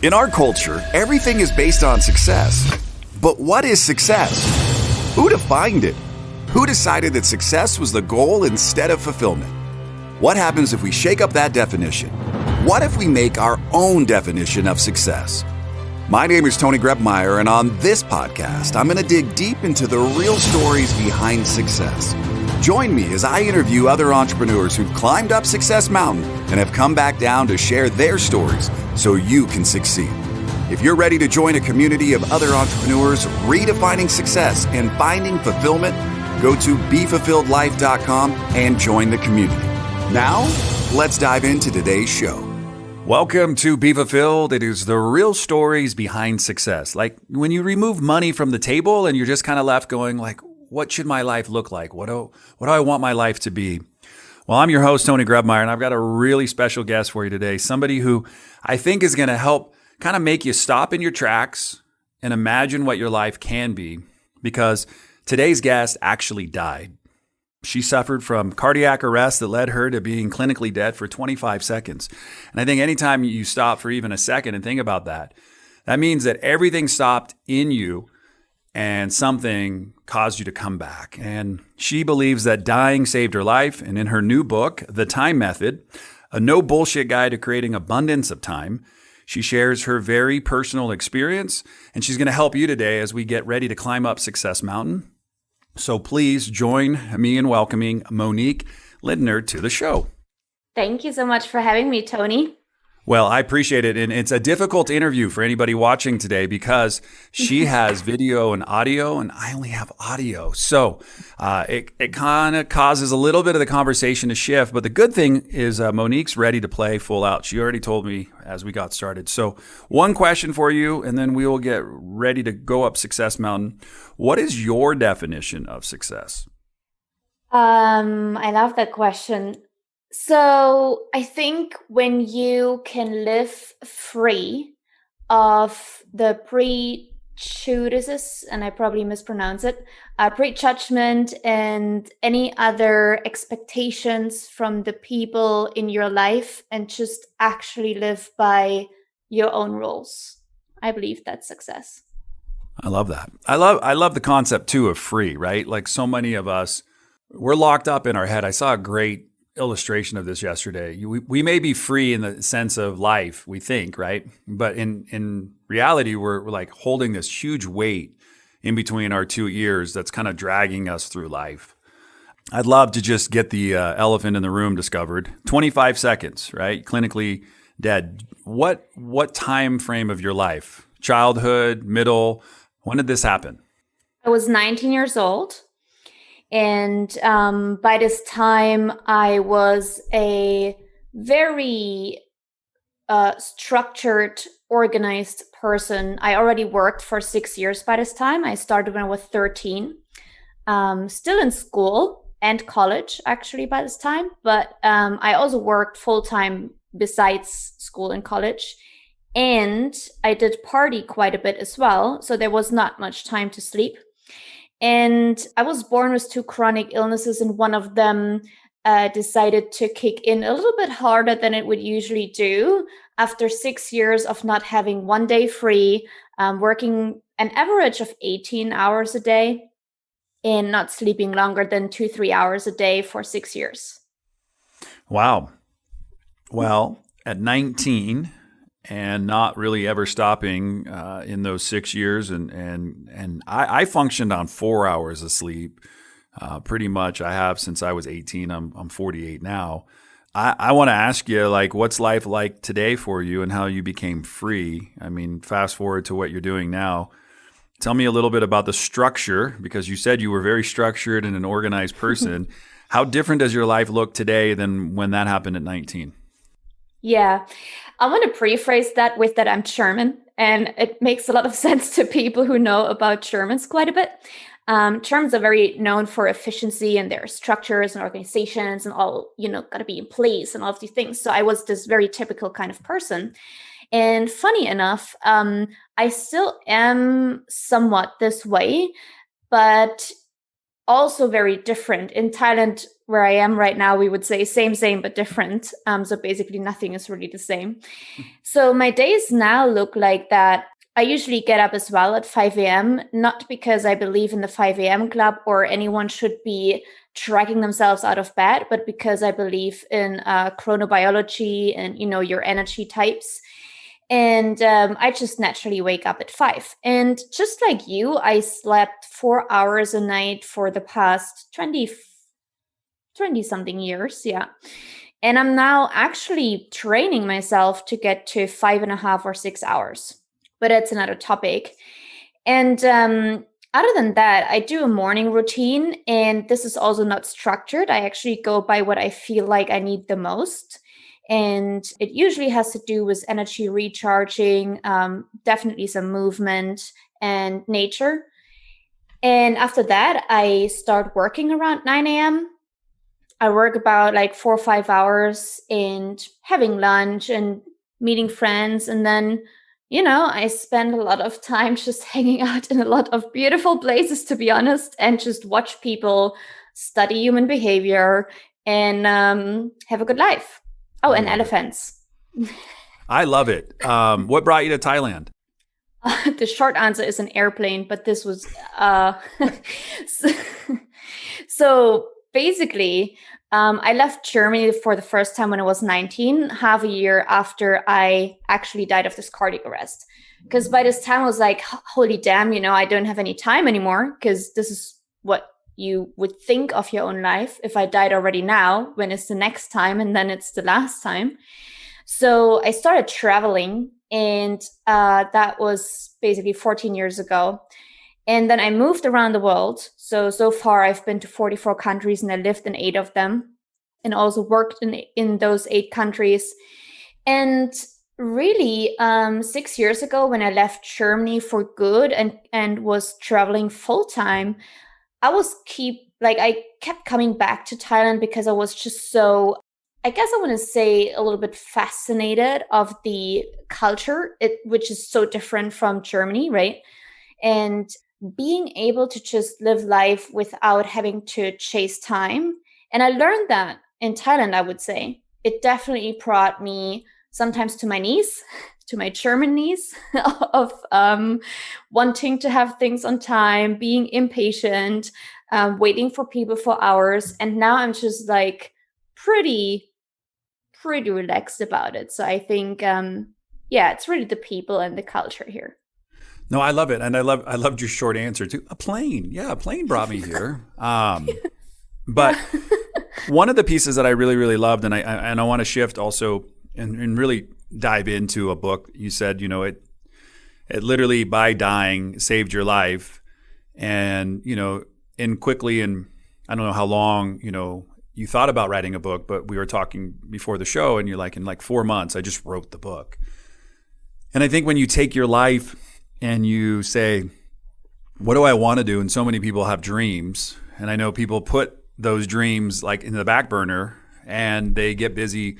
In our culture, everything is based on success. But what is success? Who defined it? Who decided that success was the goal instead of fulfillment? What happens if we shake up that definition? What if we make our own definition of success? My name is Tony Grebmeyer, and on this podcast, I'm going to dig deep into the real stories behind success. Join me as I interview other entrepreneurs who've climbed up Success Mountain and have come back down to share their stories so you can succeed. If you're ready to join a community of other entrepreneurs redefining success and finding fulfillment, go to BeFulfilledLife.com and join the community. Now, let's dive into today's show. Welcome to Be Fulfilled. It is the real stories behind success. Like when you remove money from the table and you're just kind of left going like, what should my life look like? What do I want my life to be? Well, I'm your host, Tony Grebmeyer, and I've got a really special guest for you today. Somebody who I think is going to help kind of make you stop in your tracks and imagine what your life can be, because today's guest actually died. She suffered from cardiac arrest that led her to being clinically dead for 25 seconds. And I think anytime you stop for even a second and think about that, that means that everything stopped in you and something caused you to come back. And she believes that dying saved her life. And in her new book, The Time Method, a no bullshit guide to creating abundance of time, she shares her very personal experience. And she's going to help you today as we get ready to climb up Success Mountain. So please join me in welcoming Monique Lindner to the show. Thank you so much for having me, Tony. Well, I appreciate it. And it's a difficult interview for anybody watching today because she has video and audio and I only have audio. So it kind of causes a little bit of the conversation to shift. But the good thing is Monique's ready to play full out. She already told me as we got started. So one question for you, and then we will get ready to go up Success Mountain. What is your definition of success? I love that question. So I think when you can live free of the prejudices, and I probably mispronounce it, prejudgment and any other expectations from the people in your life and just actually live by your own rules, I believe that's success. I love that. I love the concept too of free, right? Like so many of us, we're locked up in our head. I saw a great illustration of this yesterday. We may be free in the sense of life, we think, right? But in reality, we're like holding this huge weight in between our two ears that's kind of dragging us through life. I'd love to just get the elephant in the room discovered. 25 seconds, right? Clinically dead. What time frame of your life? Childhood, middle? When did this happen? I was 19 years old. And by this time, I was a very structured, organized person. I already worked for 6 years by this time. I started when I was 13, still in school and college, actually, by this time. But I also worked full-time besides school and college. And I did party quite a bit as well. So there was not much time to sleep. And I was born with 2 chronic illnesses, and one of them decided to kick in a little bit harder than it would usually do after 6 years of not having one day free, working an average of 18 hours a day and not sleeping longer than 2-3 hours a day for 6 years. Wow. Well, at 19 and not really ever stopping in those 6 years. And I functioned on 4 hours of sleep pretty much. I have since I was 18. I'm 48 now. I want to ask you, like, what's life like today for you and how you became free? I mean, fast forward to what you're doing now. Tell me a little bit about the structure, because you said you were very structured and an organized person. How different does your life look today than when that happened at 19? Yeah, I want to preface that with that I'm German, and it makes a lot of sense to people who know about Germans quite a bit. Germans are very known for efficiency and their structures and organizations and all, got to be in place and all of these things. So I was this very typical kind of person. And funny enough, I still am somewhat this way, but also very different. In Thailand, where I am right now, we would say same, but different. So basically nothing is really the same. So my days now look like that. I usually get up as well at 5 a.m., not because I believe in the 5 a.m. club or anyone should be dragging themselves out of bed, but because I believe in chronobiology and, your energy types. And I just naturally wake up at 5. And just like you, I slept 4 hours a night for the past 20 something years. Yeah. And I'm now actually training myself to get to 5.5 or 6 hours. But that's another topic. And other than that, I do a morning routine. And this is also not structured. I actually go by what I feel like I need the most. And it usually has to do with energy recharging, definitely some movement and nature. And after that, I start working around 9 a.m. I work about like 4 or 5 hours and having lunch and meeting friends. And then, I spend a lot of time just hanging out in a lot of beautiful places, to be honest, and just watch people, study human behavior, and have a good life. Oh, and elephants. I love it. What brought you to Thailand? The short answer is an airplane, but this was so basically, I left Germany for the first time when I was 19, half a year after I actually died of this cardiac arrest. Because by this time I was like, holy damn, I don't have any time anymore, because this is what you would think of your own life. If I died already now, when is the next time? And then it's the last time. So I started traveling, and that was basically 14 years ago. And then I moved around the world. So far I've been to 44 countries, and I lived in 8 of them, and also worked in those 8 countries. And really, 6 years ago, when I left Germany for good and was traveling full time, I kept coming back to Thailand because I was just so, I guess I want to say, a little bit fascinated of the culture, which is so different from Germany, right? And being able to just live life without having to chase time. And I learned that in Thailand, I would say. It definitely brought me sometimes to my knees, to my German knees, of wanting to have things on time, being impatient, waiting for people for hours. And now I'm just like pretty relaxed about it. So I think, it's really the people and the culture here. No, I love it. And I loved your short answer too. A plane. Yeah, a plane brought me here. But one of the pieces that I really, really loved, and I want to shift also and really dive into a book. You said, it literally, by dying, saved your life. And, in quickly, and I don't know how long, you thought about writing a book, but we were talking before the show, and you're like, in like 4 months, I just wrote the book. And I think when you take your life and you say, what do I want to do? And so many people have dreams. And I know people put those dreams like in the back burner, and they get busy,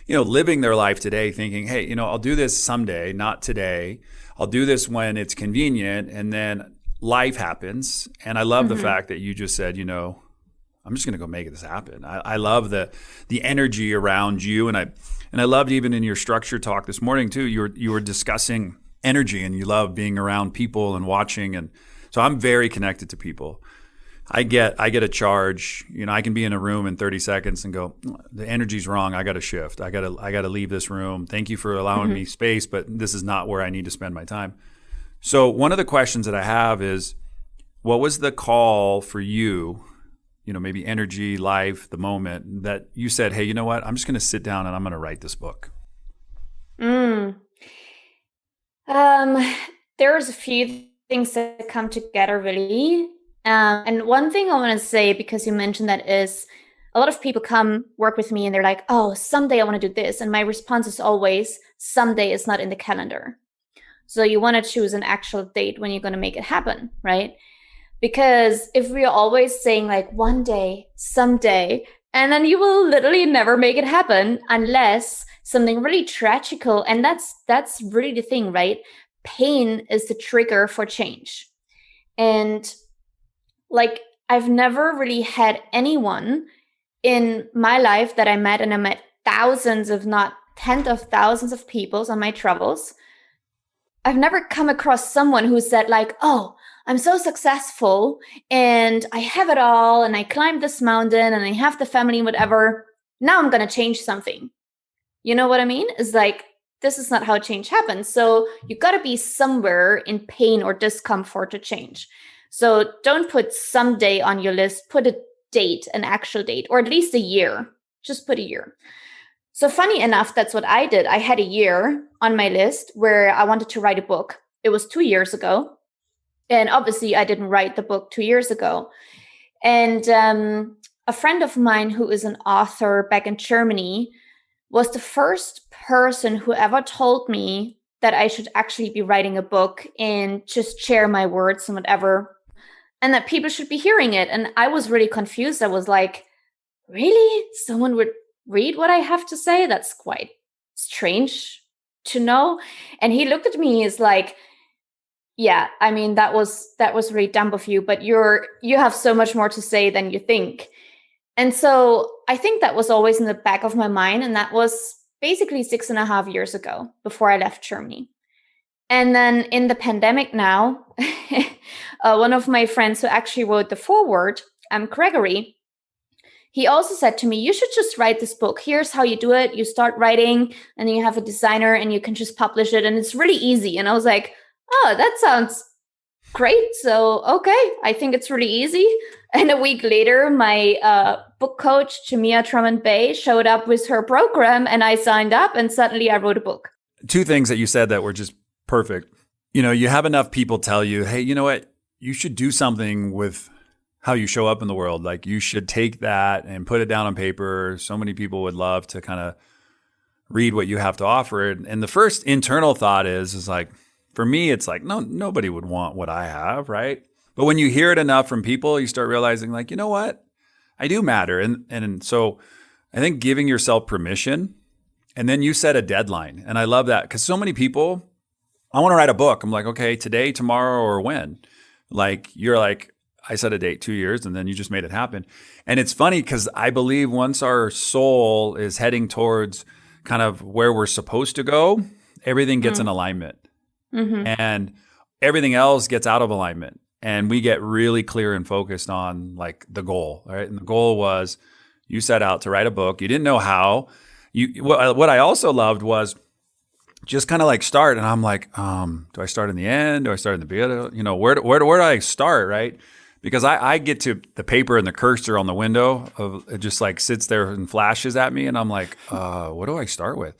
living their life today thinking, hey, I'll do this someday, not today. I'll do this when it's convenient. And then life happens. And I love the fact that you just said, I'm just going to go make this happen. I love the energy around you. And I loved, even in your structure talk this morning too, you were discussing energy, and you love being around people and watching. And so I'm very connected to people. I get a charge. I can be in a room in 30 seconds and go, the energy's wrong. I got to shift. I got to leave this room. Thank you for allowing me space, but this is not where I need to spend my time. So one of the questions that I have is, what was the call for you, maybe energy, life, the moment that you said, hey, you know what? I'm just going to sit down and I'm going to write this book. There's a few things that come together, really. And one thing I want to say, because you mentioned that, is a lot of people come work with me and they're like, oh, someday I want to do this. And my response is always, someday is not in the calendar. So you want to choose an actual date when you're going to make it happen, right? Because if we're always saying like one day, someday, and then you will literally never make it happen unless something really tragical. And that's really the thing, right? Pain is the trigger for change. And like, I've never really had anyone in my life that I met, and I met thousands, if not tens of thousands of people on my travels. I've never come across someone who said like, oh, I'm so successful and I have it all and I climbed this mountain and I have the family, whatever. Now I'm going to change something. You know what I mean? It's like, this is not how change happens. So you got to be somewhere in pain or discomfort to change. So don't put someday on your list, put a date, an actual date, or at least a year. Just put a year. So funny enough, that's what I did. I had a year on my list where I wanted to write a book. It was 2 years ago. And obviously I didn't write the book 2 years ago. And a friend of mine who is an author back in Germany was the first person who ever told me that I should actually be writing a book and just share my words and whatever, and that people should be hearing it. And I was really confused. I was like, really? Someone would read what I have to say? That's quite strange to know. And he looked at me, he's like, yeah, I mean, that was really dumb of you, but you have so much more to say than you think. And so I think that was always in the back of my mind. And that was basically 6.5 years ago before I left Germany. And then in the pandemic now, one of my friends who actually wrote the foreword, Gregory, he also said to me, you should just write this book. Here's how you do it. You start writing and then you have a designer and you can just publish it. And it's really easy. And I was like, oh, that sounds great. So, okay, I think it's really easy. And a week later, my book coach, Jamia Truman Bay, showed up with her program and I signed up and suddenly I wrote a book. Two things that you said that were just perfect. You know, you have enough people tell you, hey, you know what? You should do something with how you show up in the world. Like you should take that and put it down on paper. So many people would love to kind of read what you have to offer. And the first internal thought is like, for me, it's like, no, nobody would want what I have, right? But when you hear it enough from people, you start realizing like, you know what? I do matter. And so I think giving yourself permission, and then you set a deadline. And I love that because so many people, I want to write a book. I'm like, okay, today, tomorrow, or when? Like, you're like, I set a date 2 years and then you just made it happen. And it's funny because I believe once our soul is heading towards kind of where we're supposed to go, everything gets in alignment. Mm-hmm. And everything else gets out of alignment. And we get really clear and focused on like the goal, right? And the goal was you set out to write a book. You didn't know how. What I also loved was just kind of like start. And I'm like, do I start in the end? Do I start in the beginning? You know, where do I start, right? Because I get to the paper and the cursor on the window it just like sits there and flashes at me. And I'm like, what do I start with?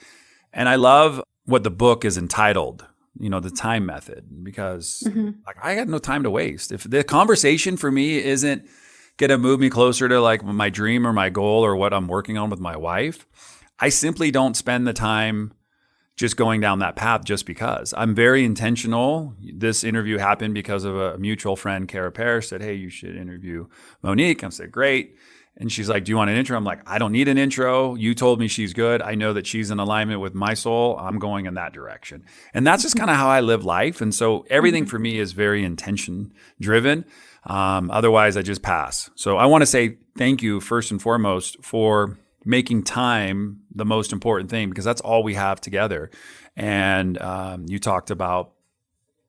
And I love what the book is entitled, you know, the time method, because like I had no time to waste. If the conversation for me isn't going to move me closer to like my dream or my goal or what I'm working on with my wife, I simply don't spend the time just going down that path just because. I'm very intentional. This interview happened because of a mutual friend, Kara Parrish, said, hey, you should interview Monique. I said, great. And she's like, do you want an intro? I'm like, I don't need an intro. You told me she's good. I know that she's in alignment with my soul. I'm going in that direction. And that's just kind of how I live life. And so everything for me is very intention driven. Otherwise, I just pass. So I want to say thank you first and foremost for making time the most important thing, because that's all we have together. And you talked about,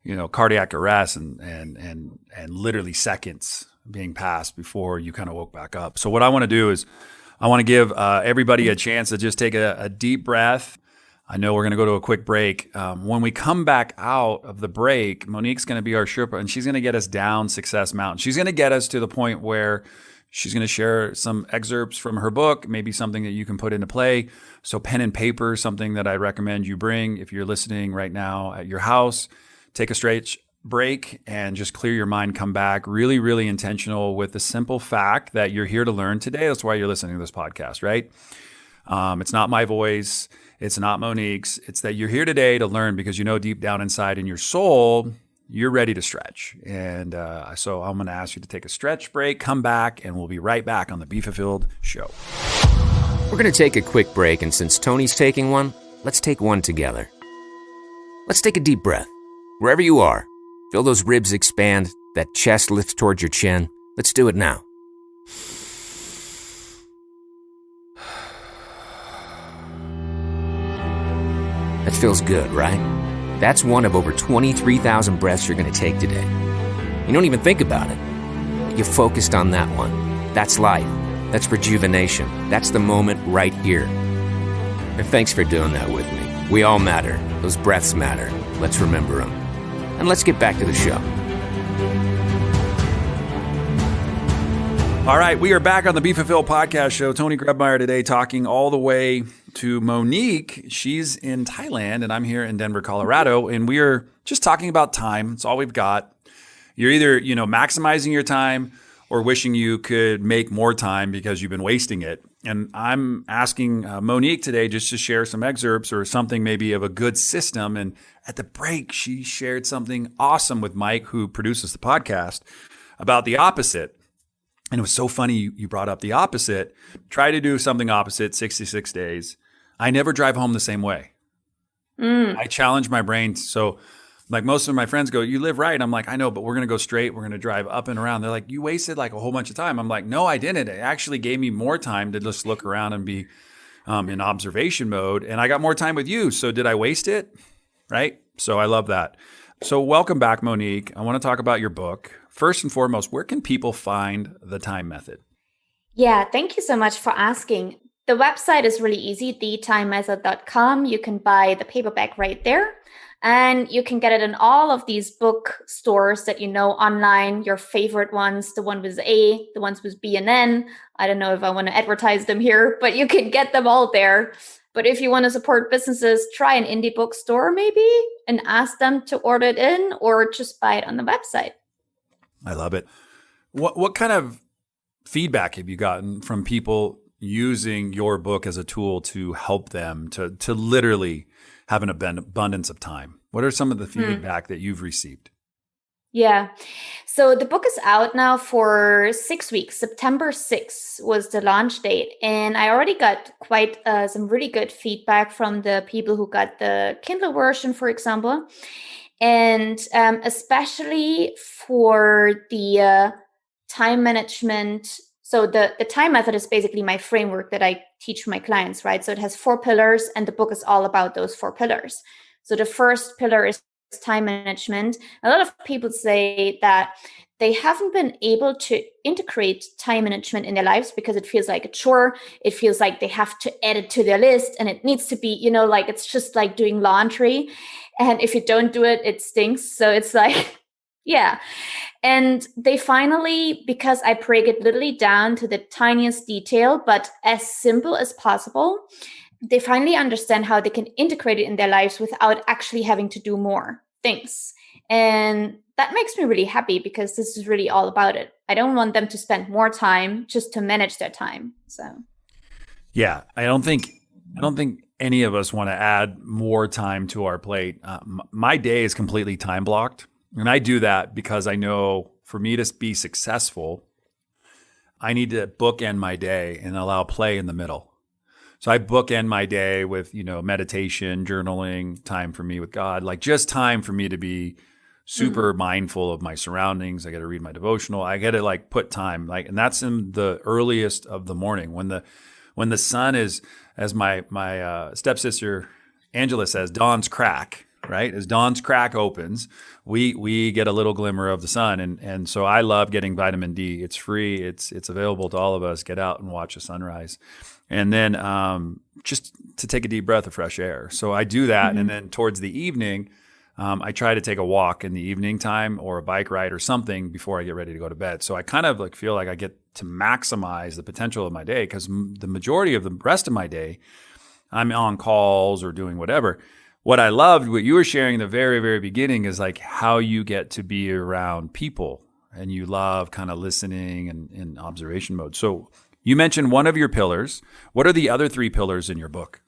you know, cardiac arrest and literally seconds being passed before you kind of woke back up. So what I want to do is I want to give everybody a chance to just take a deep breath. I know we're going to go to a quick break. When we come back out of the break, Monique's going to be our Sherpa, and she's going to get us down Success Mountain. She's going to get us to the point where she's going to share some excerpts from her book, maybe something that you can put into play. So pen and paper, something that I recommend you bring if you're listening right now at your house. Take a straight break and just clear your mind, come back. Really, really intentional with the simple fact that you're here to learn today. That's why you're listening to this podcast, right? It's not my voice. It's not Monique's. It's that you're here today to learn because you know deep down inside in your soul, you're ready to stretch. And so I'm going to ask you to take a stretch break, come back, and we'll be right back on the Be Fulfilled Show. We're going to take a quick break, and since Tony's taking one, let's take one together. Let's take a deep breath. Wherever you are, feel those ribs expand, that chest lift towards your chin. Let's do it now. That feels good, right? That's one of over 23,000 breaths you're going to take today. You don't even think about it. You're focused on that one. That's life. That's rejuvenation. That's the moment right here. And thanks for doing that with me. We all matter. Those breaths matter. Let's remember them. And let's get back to the show. All right, we are back on the Be Fulfilled podcast show. Tony Grebmeyer today talking all the way to Monique. She's in Thailand and I'm here in Denver, Colorado. And we are just talking about time. It's all we've got. You're either, maximizing your time or wishing you could make more time because you've been wasting it. And I'm asking Monique today just to share some excerpts or something maybe of a good system. And at the break, she shared something awesome with Mike, who produces the podcast, about the opposite. And it was so funny you brought up the opposite. Try to do something opposite, 66 days. I never drive home the same way. I challenge my brain. So like most of my friends go, you live right. I'm like, I know, but we're going to go straight. We're going to drive up and around. They're like, you wasted like a whole bunch of time. I'm like, no, I didn't. It actually gave me more time to just look around and be in observation mode. And I got more time with you. So did I waste it? Right? So I love that. So welcome back, Monique. I want to talk about your book. First and foremost, where can people find the time method? Yeah, thank you so much for asking. The website is really easy, thetimemethod.com. You can buy the paperback right there. And you can get it in all of these book stores that you know online, your favorite ones, the one with A, the ones with B and N. I don't know if I want to advertise them here, but you can get them all there. But if you want to support businesses, try an indie bookstore maybe and ask them to order it in or just buy it on the website. I love it. What kind of feedback have you gotten from people using your book as a tool to help them to literally have an abundance of time? What are some of the feedback that you've received? Yeah. So the book is out now for 6 weeks. September 6th was the launch date. And I already got quite some really good feedback from the people who got the Kindle version, for example. And especially for the time management. So the time method is basically my framework that I teach my clients, right? So it has 4 pillars and the book is all about those 4 pillars. So the first pillar is time management. A lot of people say that they haven't been able to integrate time management in their lives because it feels like a chore. It feels like they have to add it to their list and it needs to be, like it's just like doing laundry. And if you don't do it, it stinks. So it's like, yeah. And they finally, because I break it literally down to the tiniest detail, but as simple as possible, they finally understand how they can integrate it in their lives without actually having to do more things. And that makes me really happy because this is really all about it. I don't want them to spend more time just to manage their time. So, yeah, I don't think any of us want to add more time to our plate. My day is completely time blocked. And I do that because I know for me to be successful, I need to bookend my day and allow play in the middle. So I bookend my day with, meditation, journaling, time for me with God, like just time for me to be super mindful of my surroundings. I got to read my devotional. I got to put time, and that's in the earliest of the morning when the sun is, as my stepsister Angela says, dawn's crack. Right? As dawn's crack opens, we get a little glimmer of the sun. And so I love getting vitamin D. It's free. It's available to all of us. Get out and watch the sunrise. And then just to take a deep breath of fresh air. So I do that. And then towards the evening, I try to take a walk in the evening time or a bike ride or something before I get ready to go to bed. So I kind of feel like I get to maximize the potential of my day because the majority of the rest of my day, I'm on calls or doing whatever. What I loved, what you were sharing in the very, very beginning is how you get to be around people and you love kind of listening and in observation mode. So you mentioned one of your pillars. What are the other 3 pillars in your book?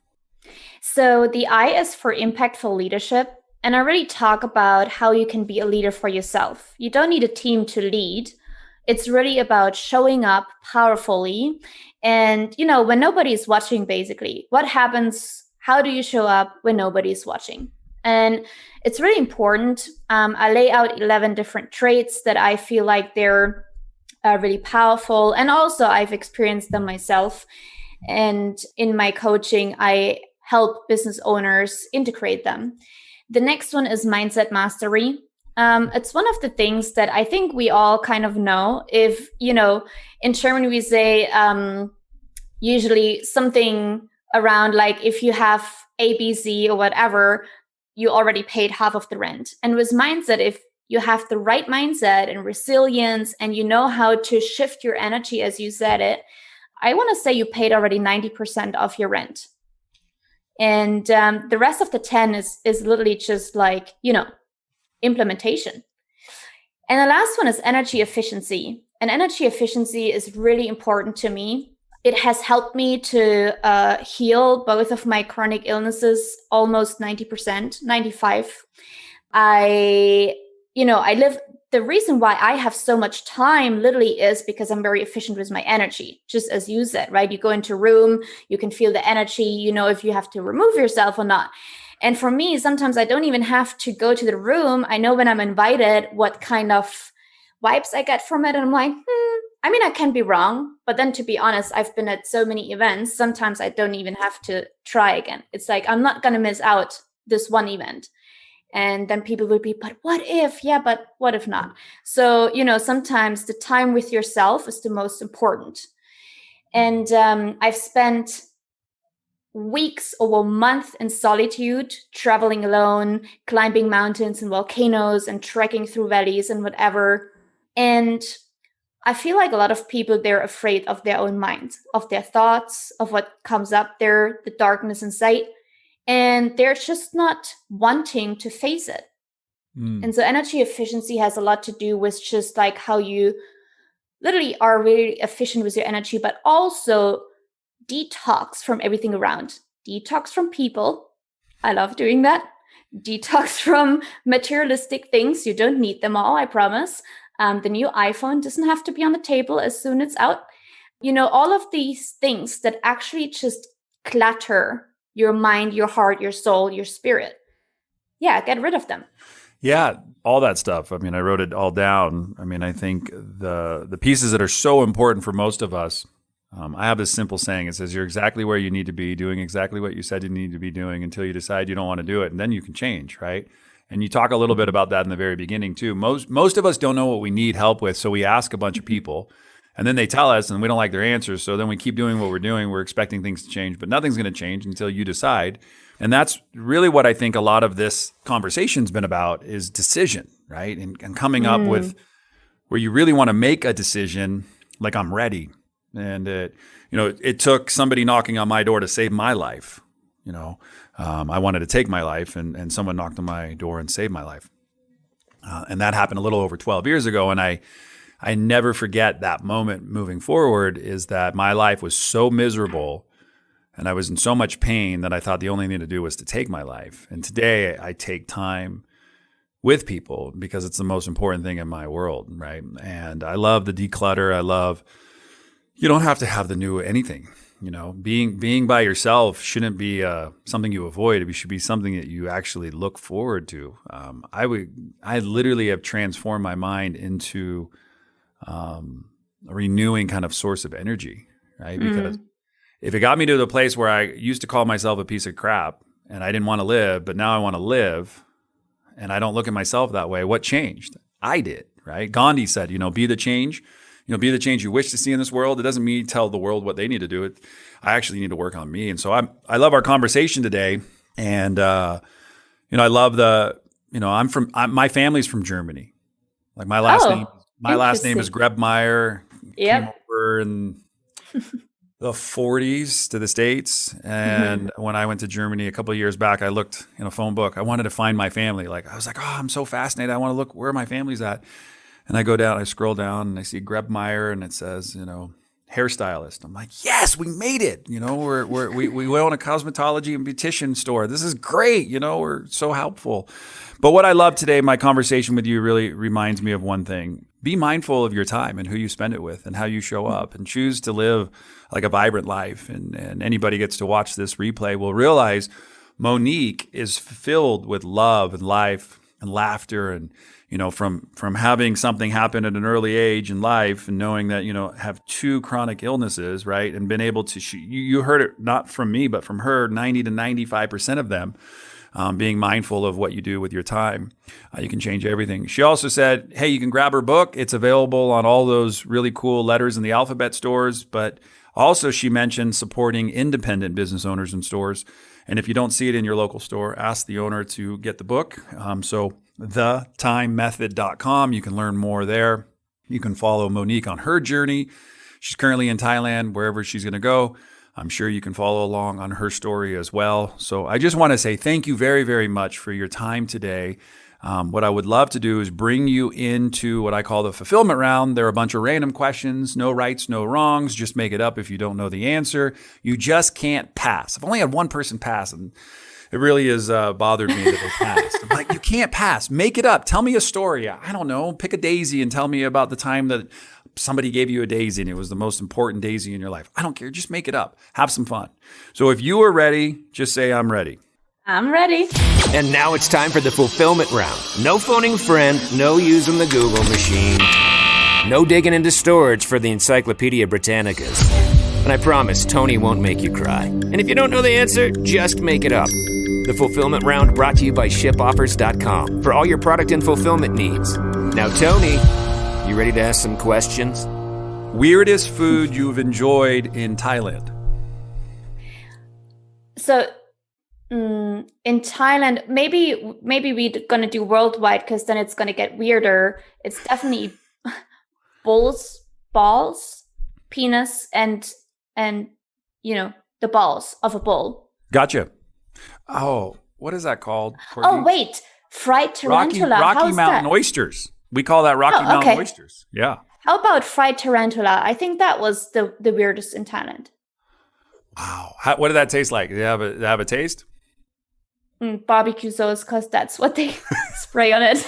So the I is for impactful leadership. And I really talk about how you can be a leader for yourself. You don't need a team to lead. It's really about showing up powerfully. And, when nobody's watching, basically, what happens? How do you show up when nobody's watching? And it's really important. I lay out 11 different traits that I feel like they're really powerful. And also I've experienced them myself. And in my coaching, I help business owners integrate them. The next one is mindset mastery. It's one of the things that I think we all kind of know. If, in Germany, we say usually something around like, if you have ABC or whatever, you already paid half of the rent. And with mindset, if you have the right mindset and resilience and you know how to shift your energy, as you said it, I want to say you paid already 90% of your rent. And the rest of the 10 is literally just like, implementation. And the last one is energy efficiency. And energy efficiency is really important to me. It has helped me to heal both of my chronic illnesses, almost 90%, 95. The reason why I have so much time literally is because I'm very efficient with my energy, just as you said, right? You go into a room, you can feel the energy, if you have to remove yourself or not. And for me, sometimes I don't even have to go to the room. I know when I'm invited what kind of vibes I get from it. And I'm like, I can be wrong. But then to be honest, I've been at so many events. Sometimes I don't even have to try again. It's like, I'm not going to miss out this one event. And then people would be, but what if? Yeah, but what if not? So, sometimes the time with yourself is the most important. And I've spent weeks or a month in solitude, traveling alone, climbing mountains and volcanoes and trekking through valleys and whatever. And I feel like a lot of people, they're afraid of their own mind, of their thoughts, of what comes up there, the darkness inside. And they're just not wanting to face it. And so energy efficiency has a lot to do with just like how you literally are really efficient with your energy, but also detox from everything around. Detox from people. I love doing that. Detox from materialistic things. You don't need them all, I promise. The new iPhone doesn't have to be on the table as soon as it's out. All of these things that actually just clutter your mind, your heart, your soul, your spirit. Yeah, get rid of them. Yeah, all that stuff. I wrote it all down. I think the pieces that are so important for most of us, I have this simple saying. It says, you're exactly where you need to be, doing exactly what you said you need to be doing until you decide you don't want to do it. And then you can change, right? And you talk a little bit about that in the very beginning too. Most of us don't know what we need help with. So we ask a bunch of people. And then they tell us and we don't like their answers. So then we keep doing what we're doing. We're expecting things to change, but nothing's going to change until you decide. And that's really what I think a lot of this conversation's been about is decision, right? And coming up with where you really want to make a decision, like I'm ready. And it took somebody knocking on my door to save my life. I wanted to take my life and someone knocked on my door and saved my life. And that happened a little over 12 years ago. And I never forget that moment moving forward is that my life was so miserable and I was in so much pain that I thought the only thing to do was to take my life. And today I take time with people because it's the most important thing in my world, right? And I love the declutter. You don't have to have the new anything. Being by yourself shouldn't be something you avoid. It should be something that you actually look forward to. I literally have transformed my mind into a renewing kind of source of energy, right? Because if it got me to the place where I used to call myself a piece of crap and I didn't want to live, but now I want to live and I don't look at myself that way, what changed? I did, right? Gandhi said, be the change. Be the change you wish to see in this world. It doesn't mean tell the world what they need to do. I actually need to work on me. And so I love our conversation today. And, I love my family's from Germany. Like my last name is Grebmeier. Yep. Came over in the 40s to the States. And when I went to Germany a couple of years back, I looked in a phone book. I wanted to find my family. I was like, oh, I'm so fascinated. I want to look where my family's at. And I go down, I scroll down and I see Grebmeier and it says, hairstylist. I'm like, yes, we made it. We own a cosmetology and beautician store. This is great. We're so helpful. But what I love today, my conversation with you really reminds me of one thing. Be mindful of your time and who you spend it with and how you show up and choose to live like a vibrant life. And anybody gets to watch this replay will realize Monique is filled with love and life. and laughter, and from having something happen at an early age in life, and knowing that have 2 chronic illnesses, right, and been able to you heard it not from me but from her, 90 to 95% of them. Being mindful of what you do with your time, you can change everything. She also said, hey, you can grab her book. It's available on all those really cool letters in the alphabet stores. But also she mentioned supporting independent business owners and stores. And if you don't see it in your local store, ask the owner to get the book. So thetimemethod.com, you can learn more there. You can follow Monique on her journey. She's currently in Thailand, wherever she's going to go. I'm sure you can follow along on her story as well. So I just want to say thank you very, very much for your time today. What I would love to do is bring you into what I call the fulfillment round. There are a bunch of random questions, no rights, no wrongs. Just make it up if you don't know the answer. You just can't pass. I've only had one person pass, and it really has bothered me that they passed. I'm like, you can't pass. Make it up. Tell me a story. I don't know. Pick a daisy and tell me about the time that somebody gave you a daisy and it was the most important daisy in your life. I don't care. Just make it up. Have some fun. So if you are ready, just say, I'm ready. I'm ready. And now it's time for the fulfillment round. No phoning friend, no using the Google machine, no digging into storage for the Encyclopedia Britannicas. And I promise Tony won't make you cry. And if you don't know the answer, just make it up. The fulfillment round brought to you by shipoffers.com for all your product and fulfillment needs. Now, Tony, you ready to ask some questions? Weirdest food you've enjoyed in Thailand? So in Thailand, maybe we're gonna do worldwide because then it's gonna get weirder. It's definitely balls, penis, and the balls of a bull. Gotcha. Oh, what is that called, Courtney? Oh wait, fried tarantula. Rocky Mountain oysters. We call that Rocky Mountain oysters. Yeah. How about fried tarantula? I think that was the weirdest in Thailand. Wow. What did that taste like? Did it have a taste? Barbecue sauce, because that's what they spray on it.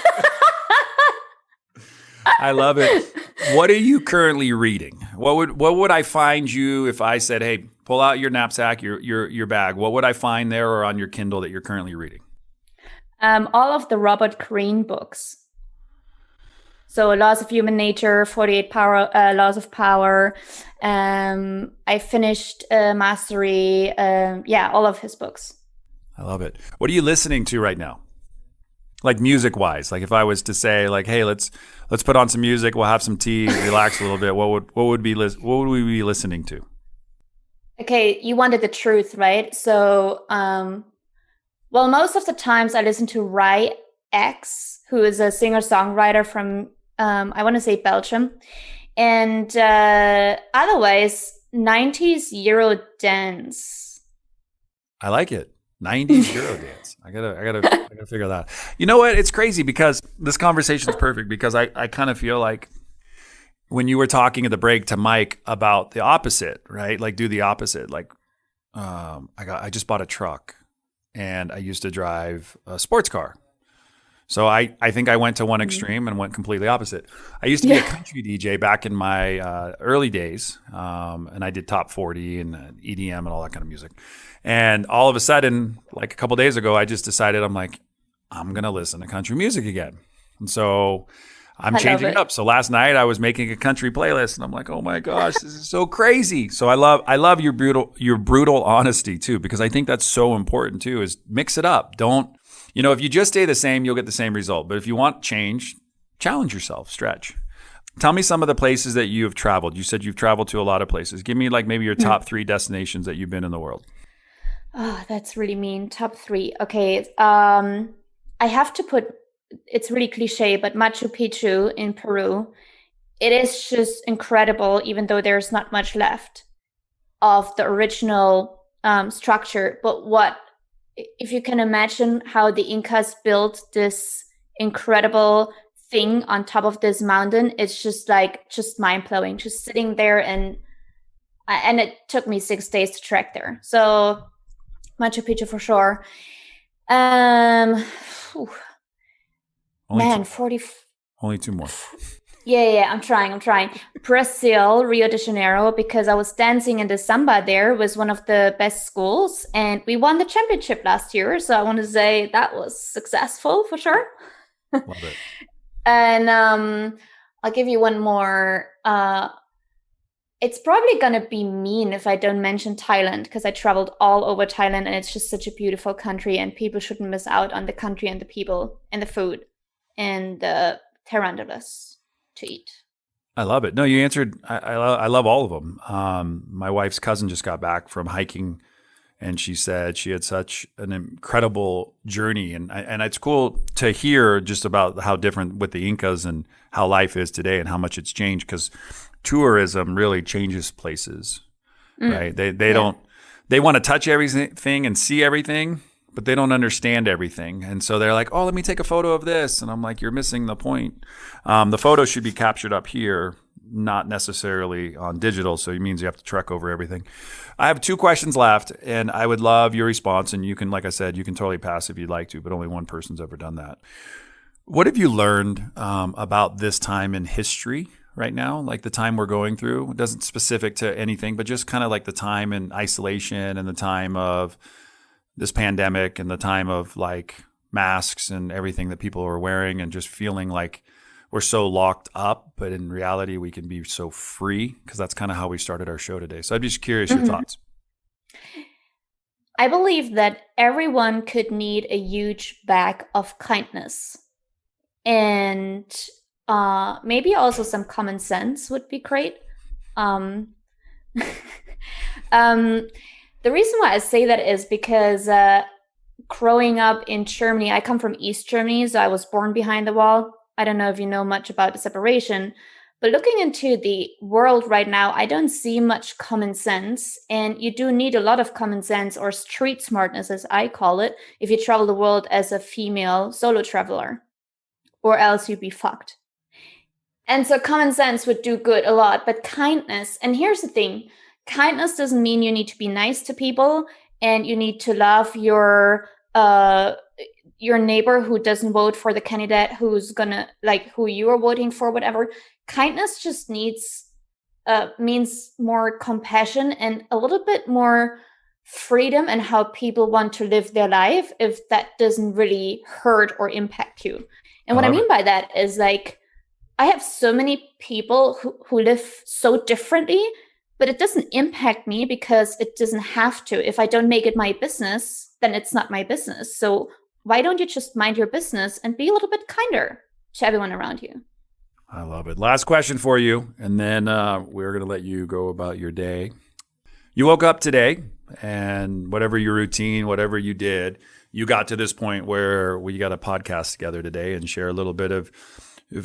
I love it. What are you currently reading? What would I find you if I said, hey, pull out your knapsack, your bag? What would I find there or on your Kindle that you're currently reading? All of the Robert Greene books. So Laws of Human Nature, 48 Laws of Power. I finished Mastery. All of his books. I love it. What are you listening to right now? Like music wise, like if I was to say like, hey, let's put on some music, we'll have some tea, relax a little bit. What would we be listening to? Okay, you wanted the truth, right? So, most of the times I listen to Rai X, who is a singer-songwriter from, I want to say Belgium. And otherwise, 90s Euro dance. I like it. 90s Euro dance. I gotta figure that out. You know what? It's crazy because this conversation is perfect because I kind of feel like when you were talking at the break to Mike about the opposite, right? Like do the opposite. Like I just bought a truck and I used to drive a sports car. So I think I went to one extreme and went completely opposite. I used to be a country DJ back in my early days, and I did top 40 and EDM and all that kind of music. And all of a sudden, like a couple days ago, I just decided I'm going to listen to country music again. And so I'm changing it up. So last night I was making a country playlist and I'm like, oh my gosh, this is so crazy. So I love your brutal honesty too, because I think that's so important too, is mix it up. Don't, if you just stay the same, you'll get the same result. But if you want change, challenge yourself, stretch. Tell me some of the places that you have traveled. You said you've traveled to a lot of places. Give me like maybe your top 3 destinations that you've been in the world. Oh, that's really mean. Top 3. Okay. I have to put, it's really cliche, but Machu Picchu in Peru. It is just incredible, even though there's not much left of the original structure. But if you can imagine how the Incas built this incredible thing on top of this mountain, it's just mind-blowing, just sitting there. And it took me 6 days to trek there. So Machu Picchu for sure. Only 2 more. Yeah, I'm trying. Brazil, Rio de Janeiro, because I was dancing in the samba there, was one of the best schools, and we won the championship last year. So I want to say that was successful for sure. Love it. And I'll give you one more. It's probably going to be mean if I don't mention Thailand, because I traveled all over Thailand and it's just such a beautiful country, and people shouldn't miss out on the country and the people and the food and the tarantulas to eat. I love it. No, you answered. I love all of them. My wife's cousin just got back from hiking, and she said she had such an incredible journey, and it's cool to hear just about how different with the Incas and how life is today and how much it's changed, because tourism really changes places, right? They don't, they want to touch everything and see everything, but they don't understand everything. And so they're like, oh, let me take a photo of this. And I'm like, you're missing the point. The photo should be captured up here, not necessarily on digital. So it means you have to trek over everything. I have 2 questions left, and I would love your response. And you can, like I said, you can totally pass if you'd like to, but only one person's ever done that. What have you learned about this time in history right now, like the time we're going through? It doesn't specific to anything, but just kind of like the time in isolation and the time of this pandemic and the time of like masks and everything that people are wearing, and just feeling like we're so locked up, but in reality we can be so free, because that's kind of how we started our show today. So I'd be just curious your thoughts. I believe that everyone could need a huge bag of kindness, and maybe also some common sense would be great. The reason why I say that is because growing up in Germany, I come from East Germany, so I was born behind the wall. I don't know if you know much about the separation, but looking into the world right now, I don't see much common sense. And you do need a lot of common sense, or street smartness, as I call it, if you travel the world as a female solo traveler, or else you'd be fucked. And so common sense would do good a lot, but kindness, and here's the thing, kindness doesn't mean you need to be nice to people and you need to love your neighbor who doesn't vote for the candidate who's gonna, like, who you are voting for, whatever. Kindness just means more compassion and a little bit more freedom in how people want to live their life, if that doesn't really hurt or impact you. And what I mean by that is, like, I have so many people who live so differently, but it doesn't impact me because it doesn't have to. If I don't make it my business, then it's not my business. So why don't you just mind your business and be a little bit kinder to everyone around you? I love it. Last question for you, and then we're going to let you go about your day. You woke up today, and whatever your routine, whatever you did, you got to this point where we got a podcast together today and share a little bit of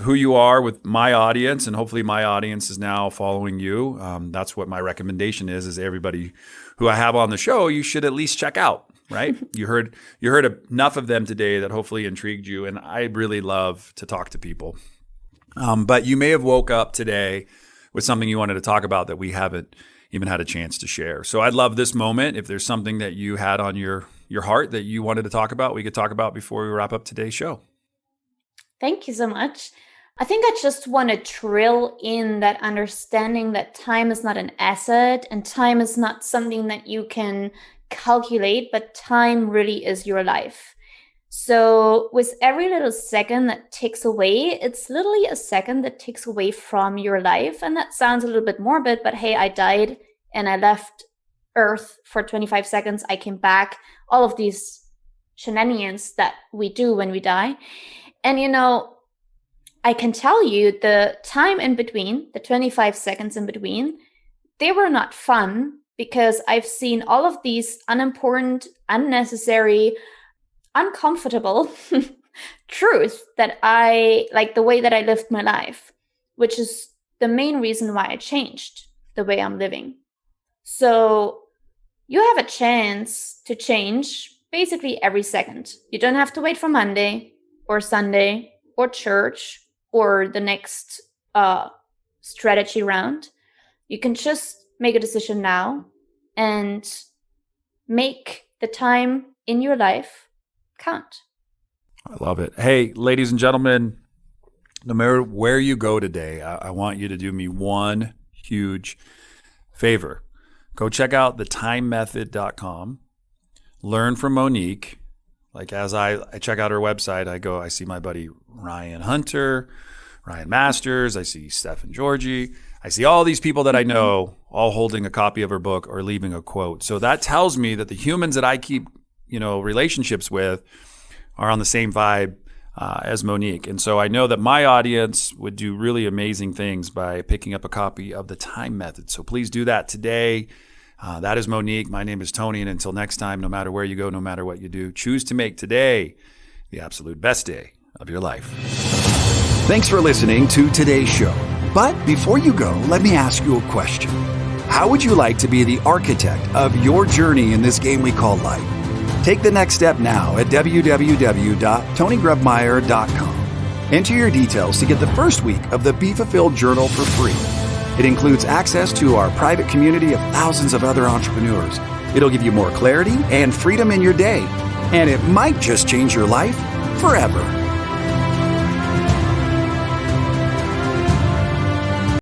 who you are with my audience, and hopefully my audience is now following you. That's what my recommendation is everybody who I have on the show, you should at least check out, right? You heard enough of them today that hopefully intrigued you, and I really love to talk to people. But you may have woke up today with something you wanted to talk about that we haven't even had a chance to share. So I'd love this moment. If there's something that you had on your heart that you wanted to talk about, we could talk about before we wrap up today's show. Thank you so much. I think I just want to drill in that understanding that time is not an asset and time is not something that you can calculate, but time really is your life. So with every little second that ticks away, it's literally a second that ticks away from your life. And that sounds a little bit morbid, but hey, I died and I left Earth for 25 seconds. I came back, all of these shenanigans that we do when we die. And, you know, I can tell you the time in between, the 25 seconds in between, they were not fun, because I've seen all of these unimportant, unnecessary, uncomfortable truth that I like, the way that I lived my life, which is the main reason why I changed the way I'm living. So you have a chance to change basically every second. You don't have to wait for Monday or Sunday or church or the next strategy round. You can just make a decision now and make the time in your life count. I love it. Hey, ladies and gentlemen, no matter where you go today, I want you to do me one huge favor. Go check out thetimemethod.com. Learn from Monique. Like, as I check out her website, I see my buddy Ryan Hunter, Ryan Masters. I see Stephen Georgie. I see all these people that I know all holding a copy of her book or leaving a quote. So that tells me that the humans that I keep, relationships with are on the same vibe as Monique. And so I know that my audience would do really amazing things by picking up a copy of The Time Method. So please do that today. That is Monique. My name is Tony. And until next time, no matter where you go, no matter what you do, choose to make today the absolute best day of your life. Thanks for listening to today's show. But before you go, let me ask you a question. How would you like to be the architect of your journey in this game we call life? Take the next step now at www.tonygrebmeyer.com. Enter your details to get the first week of the Be Fulfilled Journal for free. It includes access to our private community of thousands of other entrepreneurs. It'll give you more clarity and freedom in your day, and it might just change your life forever.